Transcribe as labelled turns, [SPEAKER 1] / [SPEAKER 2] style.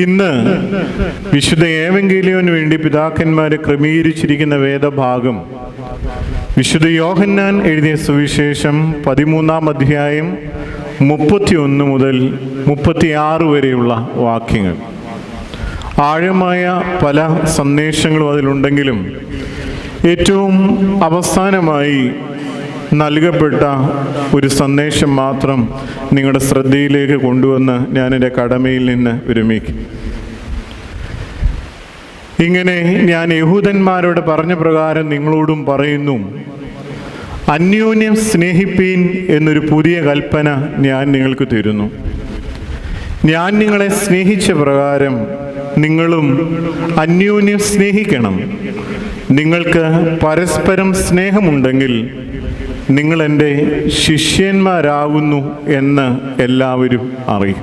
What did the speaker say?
[SPEAKER 1] ഇന്ന് വിശുദ്ധ ഏവങ്കേലിയോന് വേണ്ടി പിതാക്കന്മാരെ ക്രമീകരിച്ചിരിക്കുന്ന വേദഭാഗം വിശുദ്ധ യോഹന്നാൻ എഴുതിയ സുവിശേഷം 13-ാം അധ്യായം 31 മുതൽ 36 വരെയുള്ള വാക്യങ്ങൾ. ആഴമായ പല സന്ദേശങ്ങളും അതിലുണ്ടെങ്കിലും ഏറ്റവും അവസാനമായി നൽകപ്പെട്ട ഒരു സന്ദേശം മാത്രം നിങ്ങളുടെ ശ്രദ്ധയിലേക്ക് കൊണ്ടുവന്ന് ഞാൻ എൻ്റെ കടമയിൽ നിന്ന് വിരമിക്കും. ഇങ്ങനെ ഞാൻ യഹൂദന്മാരോട് പറഞ്ഞ പ്രകാരം നിങ്ങളോടും പറയുന്നു, അന്യോന്യം സ്നേഹിപ്പീൻ എന്നൊരു പുതിയ കൽപ്പന ഞാൻ നിങ്ങൾക്ക് തരുന്നു. ഞാൻ നിങ്ങളെ സ്നേഹിച്ച പ്രകാരം നിങ്ങളും അന്യോന്യം സ്നേഹിക്കണം. നിങ്ങൾക്ക് പരസ്പരം സ്നേഹമുണ്ടെങ്കിൽ നിങ്ങൾ എൻ്റെ ശിഷ്യന്മാരാകുന്നു എന്ന് എല്ലാവരും അറിയും.